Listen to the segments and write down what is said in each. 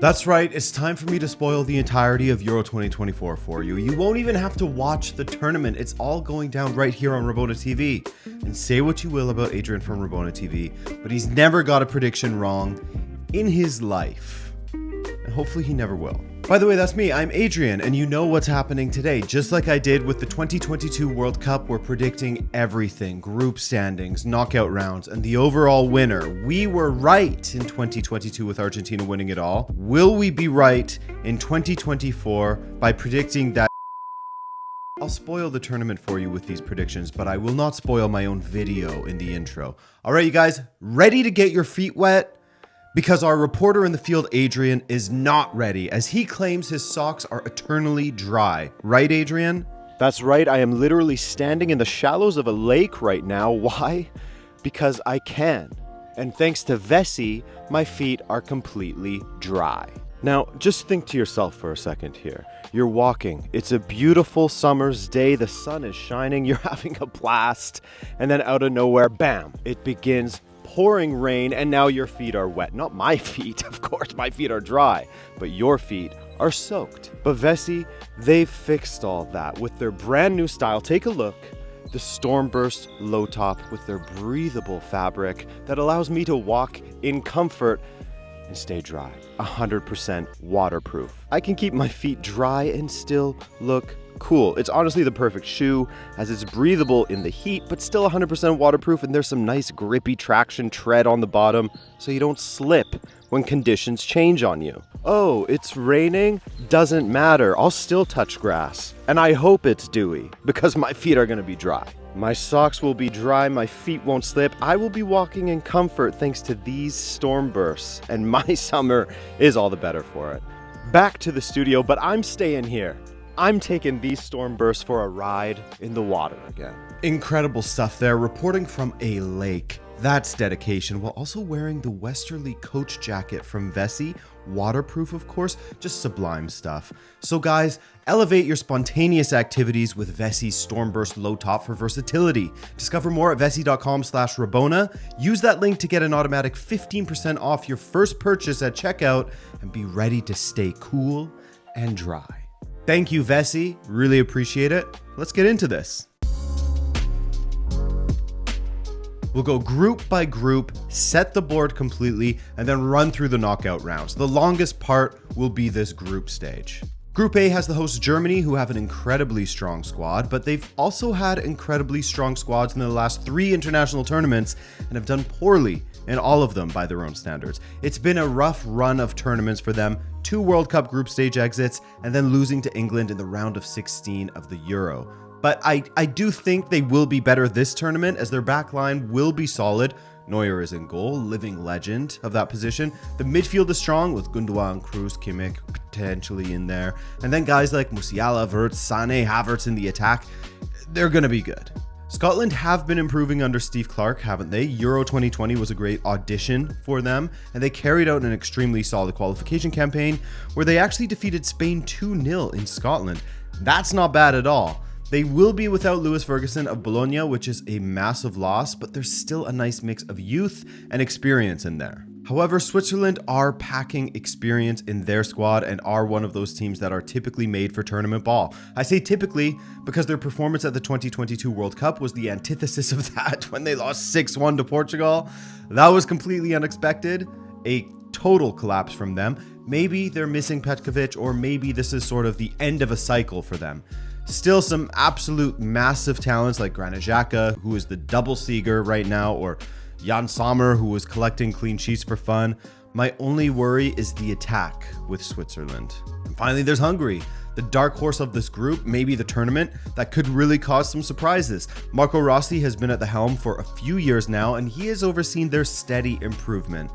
That's right, it's time for me to spoil the entirety of Euro 2024 for you. You won't even have to watch the tournament. It's all going down right here on Rabona TV. And say what you will about Adrian from Rabona TV, but he's never got a prediction wrong in his life. And hopefully he never will. By the way, that's me. I'm Adrian, and you know what's happening today. Just like I did with the 2022 World Cup, we're predicting everything. Group standings, knockout rounds, and the overall winner. We were right in 2022 with Argentina winning it all. Will we be right in 2024 by predicting that? I'll spoil the tournament for you with these predictions, but I will not spoil my own video in the intro. All right, you guys, ready to get your feet wet? Because our reporter in the field, Adrian, is not ready, as he claims his socks are eternally dry. Right, Adrian? That's right, I am literally standing in the shallows of a lake right now. Why? Because I can. And thanks to Vessie, my feet are completely dry. Now, just think to yourself for a second here. You're walking. It's a beautiful summer's day. The sun is shining. You're having a blast. And then out of nowhere, bam, it begins pouring rain, and now your feet are wet. Not my feet, of course, my feet are dry, but your feet are soaked. But Vessie, they've fixed all that with their brand new style. Take a look. The Stormburst low top with their breathable fabric that allows me to walk in comfort and stay dry. 100% waterproof. I can keep my feet dry and still look cool. It's honestly the perfect shoe, as it's breathable in the heat, but still 100% waterproof, and there's some nice grippy traction tread on the bottom, so you don't slip when conditions change on you. Oh, it's raining? Doesn't matter. I'll still touch grass. And I hope it's dewy, because my feet are gonna be dry. My socks will be dry, my feet won't slip. I will be walking in comfort thanks to these Stormbursts, and my summer is all the better for it. Back to the studio, but I'm staying here. I'm taking these Stormbursts for a ride in the water again. Incredible stuff there, reporting from a lake. That's dedication, while also wearing the Westerly coach jacket from Vessie. Waterproof, of course, just sublime stuff. So guys, elevate your spontaneous activities with Vessie's Stormburst low top for versatility. Discover more at vessie.com/Rabona. Use that link to get an automatic 15% off your first purchase at checkout and be ready to stay cool and dry. Thank you, Vessie. Really appreciate it. Let's get into this. We'll go group by group, set the board completely, and then run through the knockout rounds. The longest part will be this group stage. Group A has the host Germany, who have an incredibly strong squad, but they've also had incredibly strong squads in the last 3 international tournaments and have done poorly in all of them by their own standards. It's been a rough run of tournaments for them, 2 World Cup group stage exits, and then losing to England in the round of 16 of the Euro. But I do think they will be better this tournament, as their back line will be solid. Neuer is in goal, living legend of that position. The midfield is strong with Gundogan, Kroos, Kimmich potentially in there. And then guys like Musiala, Wirtz, Sané, Havertz in the attack. They're going to be good. Scotland have been improving under Steve Clarke, haven't they? Euro 2020 was a great audition for them, and they carried out an extremely solid qualification campaign where they actually defeated Spain 2-0 in Scotland. That's not bad at all. They will be without Lewis Ferguson of Bologna, which is a massive loss, but there's still a nice mix of youth and experience in there. However, Switzerland are packing experience in their squad and are one of those teams that are typically made for tournament ball. I say typically because their performance at the 2022 World Cup was the antithesis of that when they lost 6-1 to Portugal. That was completely unexpected, a total collapse from them. Maybe they're missing Petkovic, or maybe this is sort of the end of a cycle for them. Still some absolute massive talents like Granit Xhaka, who is the double Seeger right now, or Jan Sommer, who was collecting clean sheets for fun. My only worry is the attack with Switzerland. And finally, there's Hungary, the dark horse of this group, maybe the tournament, that could really cause some surprises. Marco Rossi has been at the helm for a few years now, and he has overseen their steady improvement.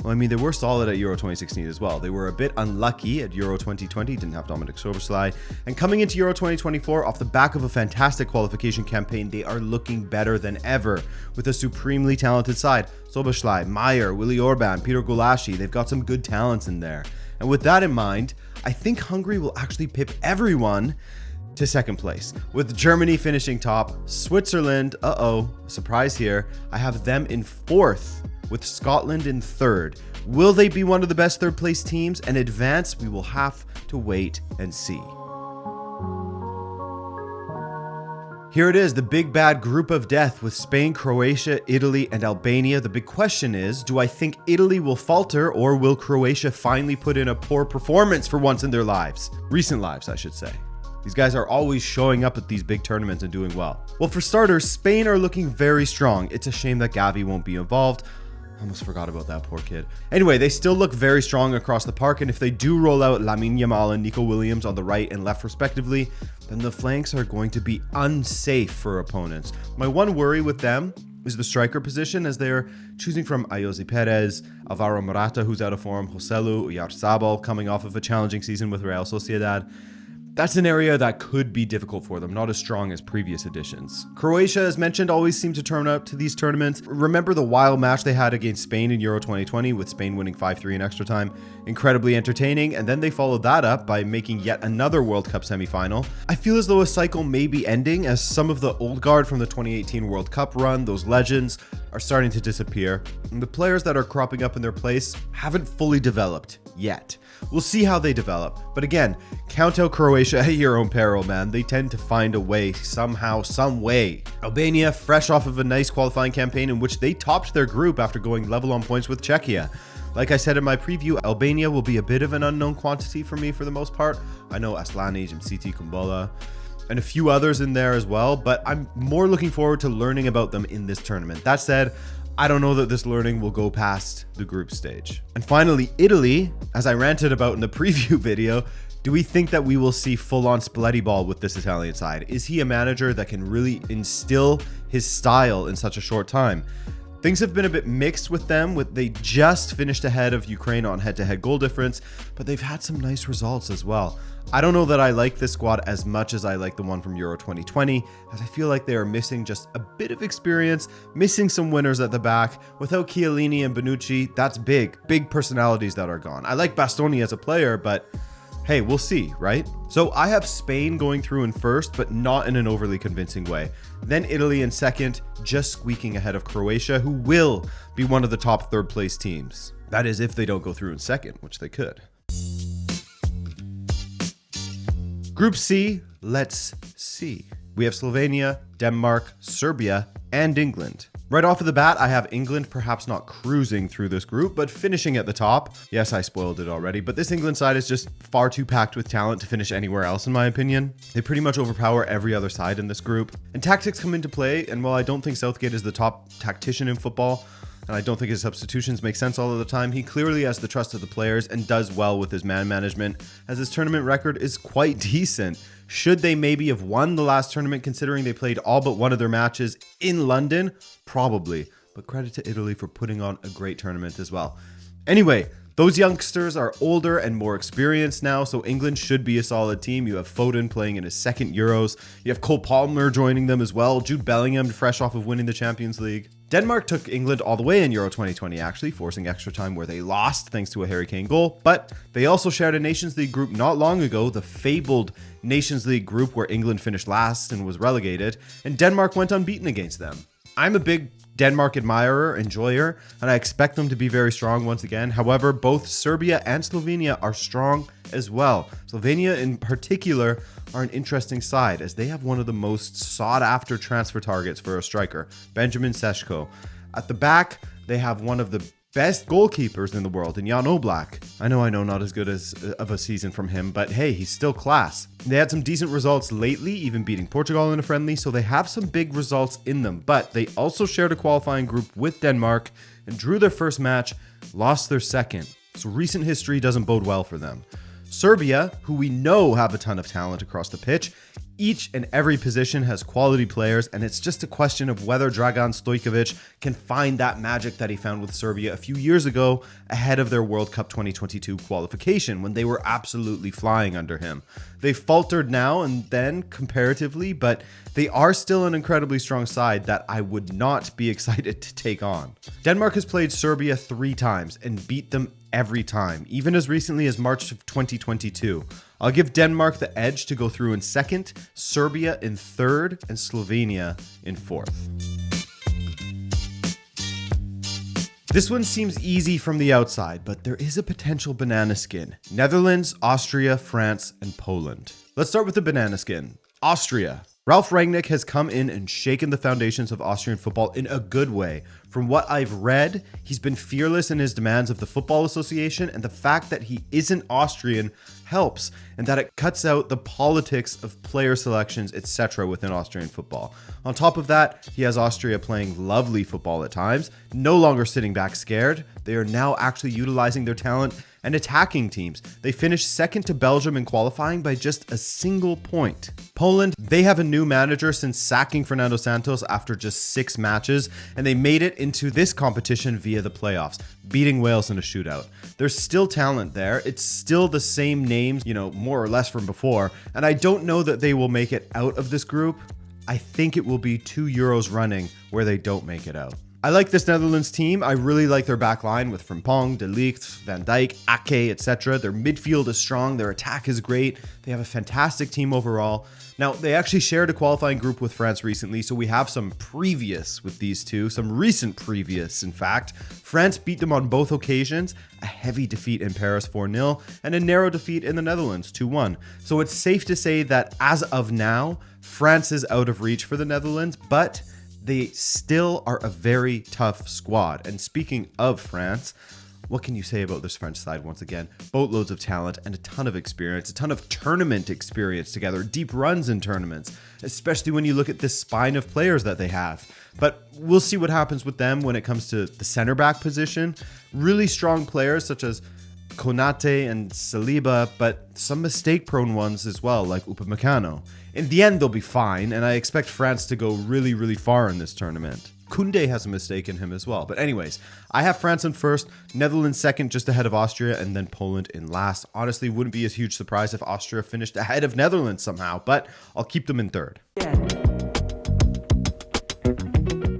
Well, I mean, they were solid at Euro 2016 as well. They were a bit unlucky at Euro 2020, didn't have Dominik Szoboszlai. And coming into Euro 2024, off the back of a fantastic qualification campaign, they are looking better than ever with a supremely talented side. Szoboszlai, Maier, Willi Orban, Peter Gulácsi, they've got some good talents in there. And with that in mind, I think Hungary will actually pip everyone to second place, with Germany finishing top. Switzerland, surprise here, I have them in 4th, with Scotland in 3rd. Will they be one of the best third place teams and advance? We will have to wait and see. Here it is, the big bad group of death with Spain, Croatia, Italy, and Albania. The big question is, do I think Italy will falter, or will Croatia finally put in a poor performance for once in their lives? Recent lives, I should say. These guys are always showing up at these big tournaments and doing well. Well, for starters, Spain are looking very strong. It's a shame that Gavi won't be involved. Almost forgot about that poor kid. Anyway, they still look very strong across the park, and if they do roll out Lamine Yamal and Nico Williams on the right and left respectively, then the flanks are going to be unsafe for opponents. My one worry with them is the striker position, as they're choosing from Ayoze Perez, Alvaro Morata, who's out of form, Joselu Oyarzabal, coming off of a challenging season with Real Sociedad. That's an area that could be difficult for them, not as strong as previous editions. Croatia, as mentioned, always seem to turn up to these tournaments. Remember the wild match they had against Spain in Euro 2020, with Spain winning 5-3 in extra time? Incredibly entertaining, and then they followed that up by making yet another World Cup semifinal. I feel as though a cycle may be ending, as some of the old guard from the 2018 World Cup run, those legends, are starting to disappear, and the players that are cropping up in their place haven't fully developed yet. We'll see how they develop. But again, count out Croatia at your own peril, man. They tend to find a way somehow, some way. Albania, fresh off of a nice qualifying campaign in which they topped their group after going level on points with Czechia. Like I said in my preview, Albania will be a bit of an unknown quantity for me for the most part. I know Aslani, Jemsiti, Kumbola, and a few others in there as well, but I'm more looking forward to learning about them in this tournament. That said, I don't know that this learning will go past the group stage. And finally, Italy, as I ranted about in the preview video, do we think that we will see full-on Spalletti ball with this Italian side? Is he a manager that can really instill his style in such a short time? Things have been a bit mixed with them. They just finished ahead of Ukraine on head-to-head goal difference, but they've had some nice results as well. I don't know that I like this squad as much as I like the one from Euro 2020, as I feel like they are missing just a bit of experience, missing some winners at the back. Without Chiellini and Bonucci, that's big personalities that are gone. I like Bastoni as a player, but hey, we'll see, right? So I have Spain going through in first, but not in an overly convincing way. Then Italy in second, just squeaking ahead of Croatia, who will be one of the top third place teams. That is if they don't go through in second, which they could. Group C, let's see. We have Slovenia, Denmark, Serbia, and England. Right off of the bat, I have England perhaps not cruising through this group, but finishing at the top. Yes, I spoiled it already, but this England side is just far too packed with talent to finish anywhere else, in my opinion. They pretty much overpower every other side in this group. And tactics come into play, and while I don't think Southgate is the top tactician in football, and I don't think his substitutions make sense all of the time, he clearly has the trust of the players and does well with his man management, as his tournament record is quite decent. Should they maybe have won the last tournament, considering they played all but one of their matches in London? Probably, but credit to Italy for putting on a great tournament as well. Anyway, those youngsters are older and more experienced now, so England should be a solid team. You have Foden playing in his second Euros. You have Cole Palmer joining them as well. Jude Bellingham, fresh off of winning the Champions League. Denmark took England all the way in Euro 2020, actually, forcing extra time where they lost thanks to a Harry Kane goal. But they also shared a Nations League group not long ago, the fabled Nations League group where England finished last and was relegated, and Denmark went unbeaten against them. I'm a big Denmark admirer, enjoyer, and I expect them to be very strong once again. However, both Serbia and Slovenia are strong as well. Slovenia in particular are an interesting side, as they have one of the most sought-after transfer targets for a striker, Benjamin Sesko. At the back, they have one of the best goalkeepers in the world in Jan Oblak. I know, not as good as of a season from him, but hey, he's still class. They had some decent results lately, even beating Portugal in a friendly, so they have some big results in them, but they also shared a qualifying group with Denmark and drew their first match, lost their second. So recent history doesn't bode well for them. Serbia, who we know have a ton of talent across the pitch, each and every position has quality players, and it's just a question of whether Dragan Stojkovic can find that magic that he found with Serbia a few years ago ahead of their World Cup 2022 qualification, when they were absolutely flying under him. They faltered now and then comparatively, but they are still an incredibly strong side that I would not be excited to take on. Denmark has played Serbia 3 times and beat them every time, even as recently as March of 2022. I'll give Denmark the edge to go through in second, Serbia in third, and Slovenia in fourth. This one seems easy from the outside, but there is a potential banana skin. Netherlands, Austria, France, and Poland. Let's start with the banana skin. Austria. Ralf Rangnick has come in and shaken the foundations of Austrian football in a good way. From what I've read, he's been fearless in his demands of the Football Association, and the fact that he isn't Austrian helps, and that it cuts out the politics of player selections, etc. within Austrian football. On top of that, he has Austria playing lovely football at times, no longer sitting back scared. They are now actually utilizing their talent and attacking teams. They finished second to Belgium in qualifying by just a single point. Poland, they have a new manager since sacking Fernando Santos after just 6 matches, and they made it into this competition via the playoffs, beating Wales in a shootout. There's still talent there. It's still the same names, more or less from before, and I don't know that they will make it out of this group. I think it will be 2 Euros running where they don't make it out. I like this Netherlands team. I really like their back line with Frimpong, De Ligt, Van Dijk, Ake, etc. Their midfield is strong. Their attack is great. They have a fantastic team overall. Now, they actually shared a qualifying group with France recently, so we have some previous with these two, some recent previous, in fact. France beat them on both occasions, a heavy defeat in Paris 4-0, and a narrow defeat in the Netherlands 2-1. So it's safe to say that as of now, France is out of reach for the Netherlands, but they still are a very tough squad. And speaking of France, what can you say about this French side once again? Boatloads of talent and a ton of experience, a ton of tournament experience together, deep runs in tournaments, especially when you look at this spine of players that they have. But we'll see what happens with them when it comes to the center back position. Really strong players such as Konate and Saliba, but some mistake-prone ones as well, like Upamecano. In the end, they'll be fine, and I expect France to go really, really far in this tournament. Koundé has a mistake in him as well. But anyways, I have France in first, Netherlands second, just ahead of Austria, and then Poland in last. Honestly, wouldn't be a huge surprise if Austria finished ahead of Netherlands somehow, but I'll keep them in third.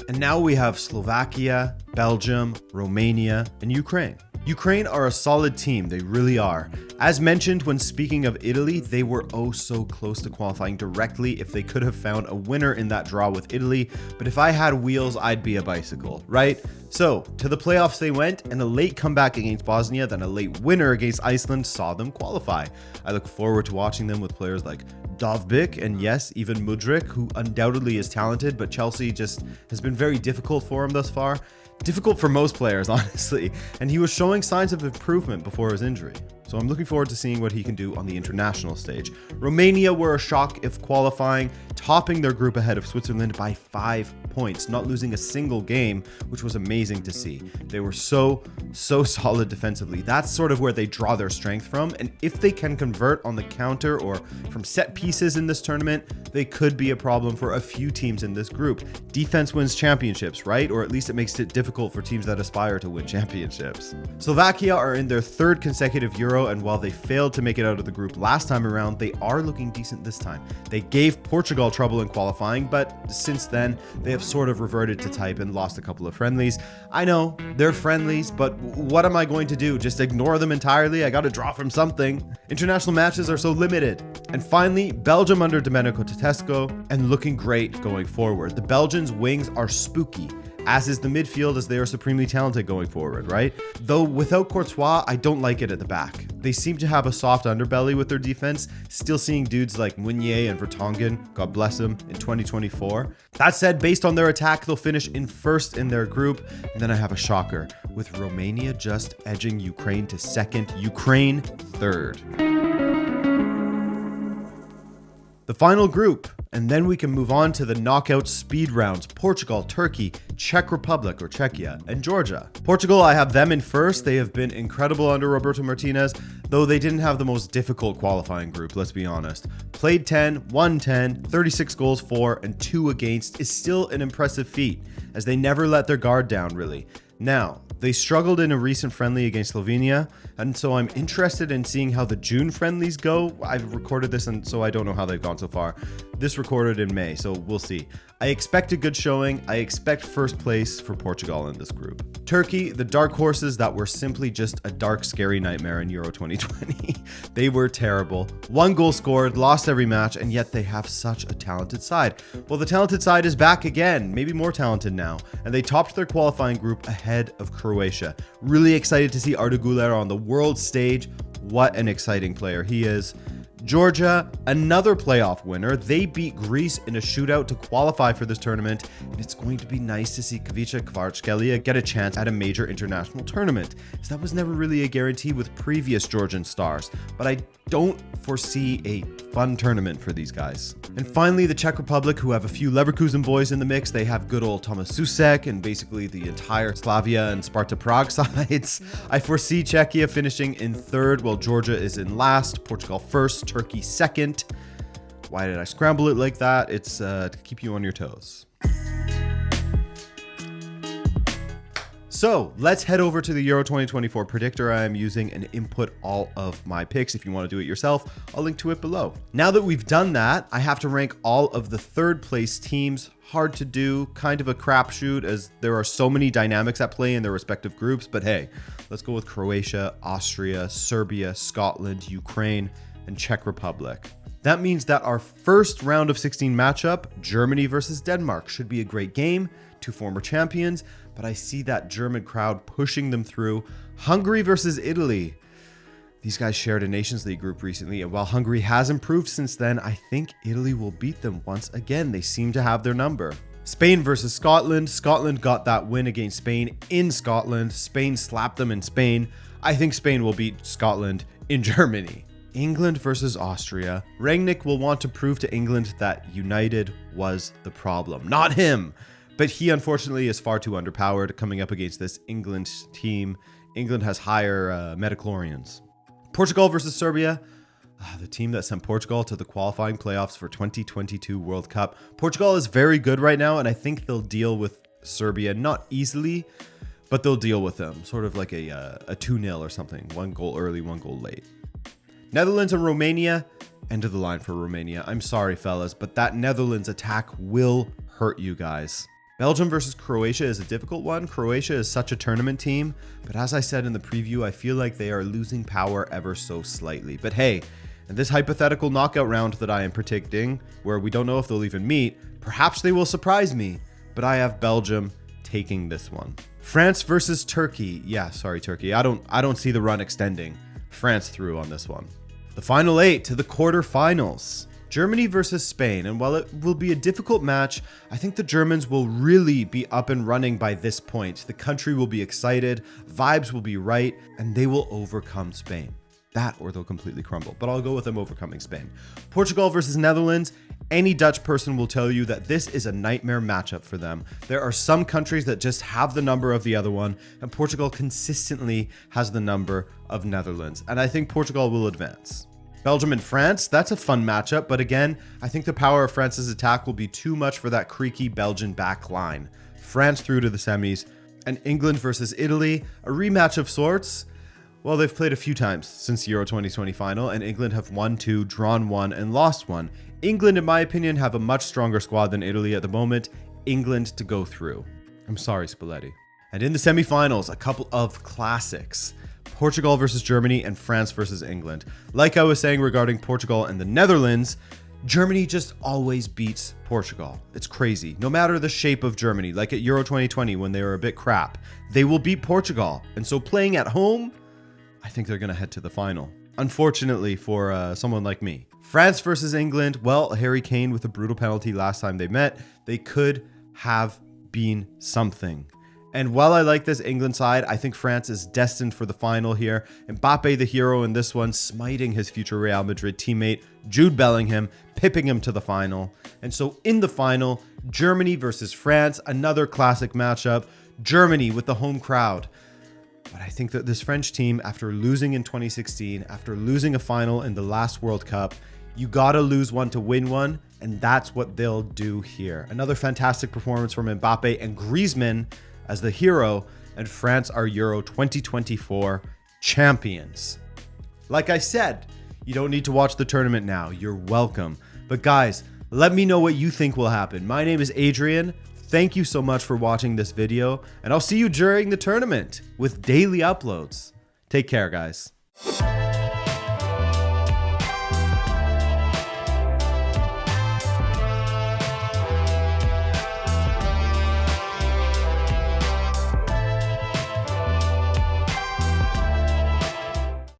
And now we have Slovakia, Belgium, Romania, and Ukraine. Ukraine are a solid team, they really are. As mentioned when speaking of Italy, they were oh so close to qualifying directly if they could have found a winner in that draw with Italy, but if I had wheels, I'd be a bicycle, right? So, to the playoffs they went, and a late comeback against Bosnia, then a late winner against Iceland saw them qualify. I look forward to watching them with players like Dovbyk, and yes, even Mudryk, who undoubtedly is talented, but Chelsea just has been very difficult for him thus far. Difficult for most players, honestly, and he was showing signs of improvement before his injury. So I'm looking forward to seeing what he can do on the international stage. Romania were a shock if qualifying, topping their group ahead of Switzerland by 5 points, not losing a single game, which was amazing to see. They were so solid defensively. That's sort of where they draw their strength from, and if they can convert on the counter or from set pieces in this tournament, they could be a problem for a few teams in this group. Defense wins championships, right? Or at least it makes it difficult for teams that aspire to win championships. Slovakia are in their 3rd consecutive Euro, and while they failed to make it out of the group last time around, they are looking decent this time. They gave Portugal trouble in qualifying, but since then, they have sort of reverted to type and lost a couple of friendlies. I know, they're friendlies, but what am I going to do? Just ignore them entirely? I gotta draw from something. International matches are so limited. And finally, Belgium under Domenico Tedesco, and looking great going forward. The Belgians' wings are spooky, as is the midfield, as they are supremely talented going forward, right? Though without Courtois, I don't like it at the back. They seem to have a soft underbelly with their defense, still seeing dudes like Meunier and Vertonghen, God bless them, in 2024. That said, based on their attack, they'll finish in first in their group. And then I have a shocker, with Romania just edging Ukraine to second, Ukraine third. The final group, and then we can move on to the knockout speed rounds. Portugal, Turkey, Czech Republic or Czechia, and Georgia. Portugal, I have them in first. They have been incredible under Roberto Martinez, though they didn't have the most difficult qualifying group, let's be honest. Played 10, won 10, 36 goals for, and 2 against is still an impressive feat, as they never let their guard down, really. Now, they struggled in a recent friendly against Slovenia, and so I'm interested in seeing how the June friendlies go. I've recorded this, and so I don't know how they've gone so far. This recorded in May, so we'll see. I expect a good showing. I expect first place for Portugal in this group. Turkey, the dark horses that were simply just a dark, scary nightmare in Euro 2020. They were terrible. 1 goal scored, lost every match, and yet they have such a talented side. Well, the talented side is back again, maybe more talented now, and they topped their qualifying group ahead ahead of Croatia. Really excited to see Arda Güler on the world stage. What an exciting player he is. Georgia, another playoff winner. They beat Greece in a shootout to qualify for this tournament, and it's going to be nice to see Kavica Kvaratskhelia get a chance at a major international tournament, as that was never really a guarantee with previous Georgian stars, but I don't foresee a fun tournament for these guys. And finally, the Czech Republic, who have a few Leverkusen boys in the mix. They have good old Tomas Susek and basically the entire Slavia and Sparta Prague sides. I foresee Czechia finishing in third, while Georgia is in last, Portugal first, Turkey second. Why did I scramble it like that? It's to keep you on your toes. So let's head over to the Euro 2024 predictor I am using and input all of my picks. If you want to do it yourself, I'll link to it below. Now that we've done that, I have to rank all of the third place teams. Hard to do, kind of a crapshoot, as there are so many dynamics at play in their respective groups. But hey, let's go with Croatia, Austria, Serbia, Scotland, Ukraine, and Czech Republic. That means that our first round of 16 matchup, Germany versus Denmark, should be a great game. Two former champions, but I see that German crowd pushing them through. Hungary versus Italy. These guys shared a Nations League group recently, and while Hungary has improved since then, I think Italy will beat them once again. They seem to have their number. Spain versus Scotland. Scotland got that win against Spain in Scotland. Spain slapped them in Spain. I think Spain will beat Scotland in Germany. England versus Austria. Rangnick will want to prove to England that United was the problem, not him. But he unfortunately is far too underpowered coming up against this England team. England has higher metachlorians. Portugal versus Serbia. The team that sent Portugal to the qualifying playoffs for 2022 World Cup. Portugal is very good right now, and I think they'll deal with Serbia, not easily, but they'll deal with them. Sort of like a 2-0 or something. 1 goal early, 1 goal late. Netherlands and Romania. End of the line for Romania. I'm sorry, fellas, but that Netherlands attack will hurt you guys. Belgium versus Croatia is a difficult one. Croatia is such a tournament team, but as I said in the preview, I feel like they are losing power ever so slightly. But hey, in this hypothetical knockout round that I am predicting, where we don't know if they'll even meet, perhaps they will surprise me, but I have Belgium taking this one. France versus Turkey. Yeah, sorry, Turkey. I don't see the run extending. France through on this one. The final 8 to the quarterfinals. Germany versus Spain, and while it will be a difficult match, I think the Germans will really be up and running by this point. The country will be excited, vibes will be right, and they will overcome Spain. That or they'll completely crumble, but I'll go with them overcoming Spain. Portugal versus Netherlands. Any Dutch person will tell you that this is a nightmare matchup for them. There are some countries that just have the number of the other one, and Portugal consistently has the number of Netherlands, and I think Portugal will advance. Belgium and France, that's a fun matchup, but again, I think the power of France's attack will be too much for that creaky Belgian back line. France through to the semis. And England versus Italy, a rematch of sorts. Well, they've played a few times since the Euro 2020 final, and England have won 2, drawn 1, and lost 1. England, in my opinion, have a much stronger squad than Italy at the moment. England to go through. I'm sorry, Spalletti. And in the semifinals, a couple of classics. Portugal versus Germany and France versus England. Like I was saying regarding Portugal and the Netherlands, Germany just always beats Portugal. It's crazy. No matter the shape of Germany, like at Euro 2020 when they were a bit crap, they will beat Portugal. And so playing at home, I think they're going to head to the final. Unfortunately for someone like me. France versus England, well, Harry Kane with a brutal penalty last time they met. They could have been something. And while I like this England side, I think France is destined for the final here. Mbappe, the hero in this one, smiting his future Real Madrid teammate, Jude Bellingham, pipping him to the final. And so in the final, Germany versus France, another classic matchup. Germany with the home crowd. But I think that this French team, after losing in 2016, after losing a final in the last World Cup, you gotta lose one to win one, and that's what they'll do here. Another fantastic performance from Mbappe and Griezmann as the hero, and France are Euro 2024 champions. Like I said, you don't need to watch the tournament now. You're welcome. But guys, let me know what you think will happen. My name is Adrian. Thank you so much for watching this video, and I'll see you during the tournament with daily uploads. Take care, guys.